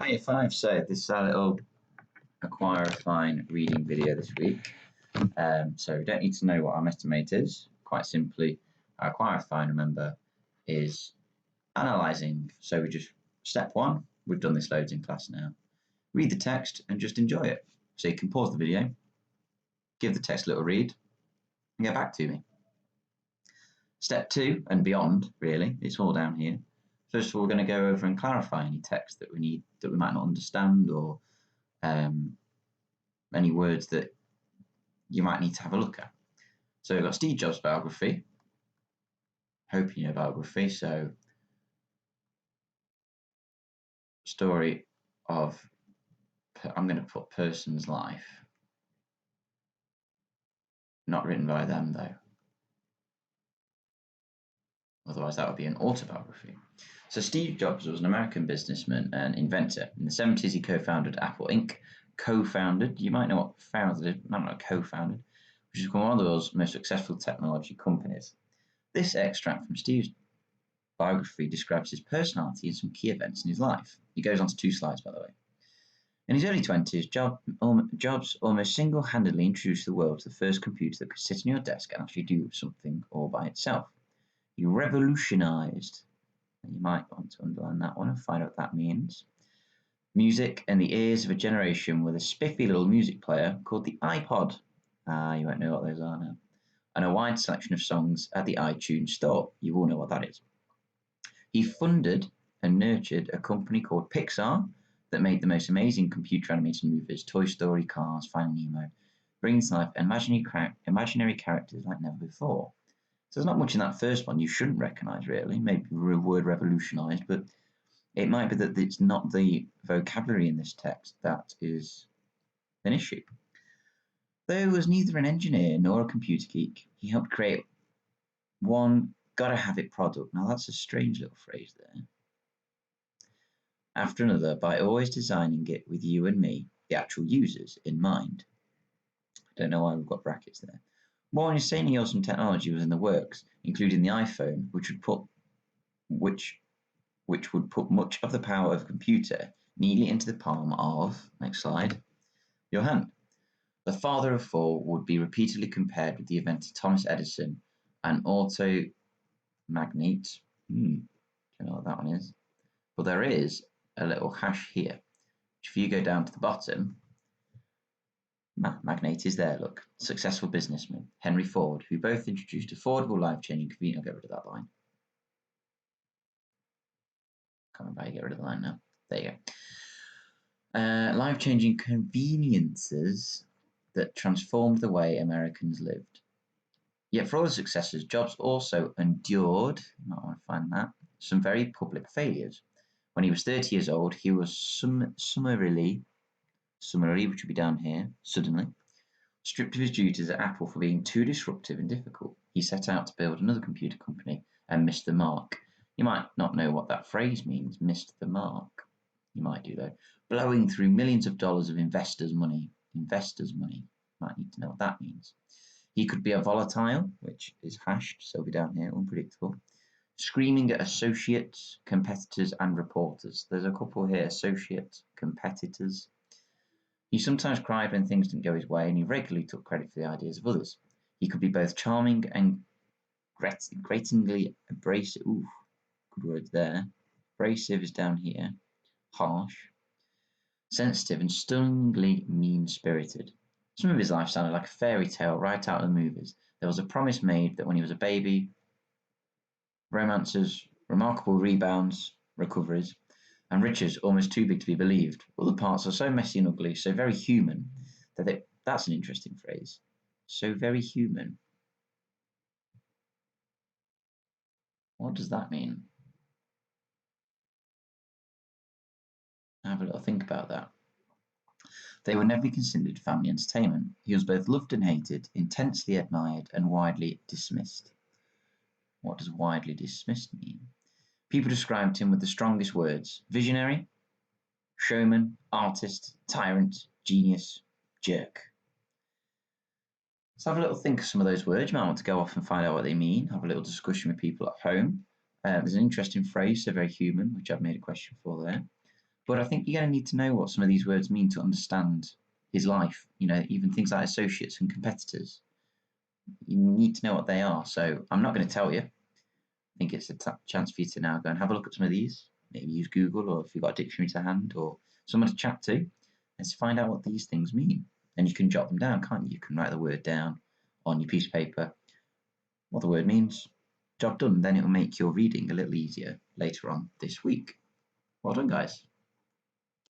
Hiya Five. So this is our little acquire a fine reading video this week. So we don't need to know what our estimate is. Quite simply, our acquire a fine, remember, is analysing. So we just, step one, we've done this loads in class now. Read the text and just enjoy it. So you can pause the video, give the text a little read, and get back to me. Step two and beyond, really, it's all down here. First of all, we're going to go over and clarify any text that we might not understand, or any words that you might need to have a look at. So we've got Steve Jobs' biography. Hope you know biography. So story of, I'm going to put person's life. Not written by them though. Otherwise that would be an autobiography. So Steve Jobs was an American businessman and inventor. In the 70s, he co-founded Apple Inc. You might know what founded is, not know co-founded, which is one of the world's most successful technology companies. This extract from Steve's biography describes his personality and some key events in his life. He goes on to 2 slides, by the way. In his early 20s, Jobs almost single-handedly introduced the world to the first computer that could sit on your desk and actually do something all by itself. He revolutionized, and you might want to underline that one and find out what that means, music and the ears of a generation with a spiffy little music player called the iPod. You won't know what those are now. And a wide selection of songs at the iTunes store. You all know what that is. He funded and nurtured a company called Pixar that made the most amazing computer animated movies, Toy Story, Cars, Finding Nemo, bringing to life imaginary characters like never before. So there's not much in that first one you shouldn't recognise, really. Maybe the word revolutionised, but it might be that it's not the vocabulary in this text that is an issue. Though he was neither an engineer nor a computer geek, he helped create one gotta-have-it product. Now that's a strange little phrase there. After another, by always designing it with you and me, the actual users, in mind. I don't know why we've got brackets there. More insanely awesome technology was in the works, including the iPhone, which would put much of the power of a computer neatly into the palm of, next slide, your hand. The father of 4 would be repeatedly compared with the inventor Thomas Edison, an auto magnate. Don't know what that one is. But there is a little hash here, which if you go down to the bottom, magnate is there, look. Successful businessman, Henry Ford, who both introduced affordable, life-changing, convenient. I'll get rid of that line. Can't remember how you get rid of the line now. There you go. Life-changing conveniences that transformed the way Americans lived. Yet for all his successes, Jobs also endured, you might want to find that, some very public failures. When he was 30 years old, he was summarily, which would be down here, suddenly, stripped of his duties at Apple for being too disruptive and difficult. He set out to build another computer company and missed the mark. You might not know what that phrase means, missed the mark. You might do though. Blowing through millions of dollars of investors' money. Might need to know what that means. He could be a volatile, which is hashed, so it'll be down here, unpredictable. Screaming at associates, competitors, and reporters. There's a couple here, associates, competitors. He sometimes cried when things didn't go his way, and he regularly took credit for the ideas of others. He could be both charming and gratingly abrasive. Ooh, good words there. Abrasive is down here. Harsh. Sensitive and stunningly mean-spirited. Some of his life sounded like a fairy tale right out of the movies. There was a promise made that when he was a baby, romances, remarkable rebounds, recoveries, and riches almost too big to be believed. Other parts are so messy and ugly, so very human, that's an interesting phrase. So very human. What does that mean? Have a little think about that. They would never be considered family entertainment. He was both loved and hated, intensely admired, and widely dismissed. What does widely dismissed mean? People described him with the strongest words: visionary, showman, artist, tyrant, genius, jerk. Let's have a little think of some of those words. You might want to go off and find out what they mean, have a little discussion with people at home. There's an interesting phrase, so very human, which I've made a question for there. But I think you're going to need to know what some of these words mean to understand his life. Even things like associates and competitors. You need to know what they are. So I'm not going to tell you. I think it's a chance for you to now go and have a look at some of these. Maybe use Google, or if you've got a dictionary to hand, or someone to chat to, and to find out what these things mean. And you can jot them down, can't you? You can write the word down on your piece of paper, what the word means, job done. Then it will make your reading a little easier later on this week. Well done, guys.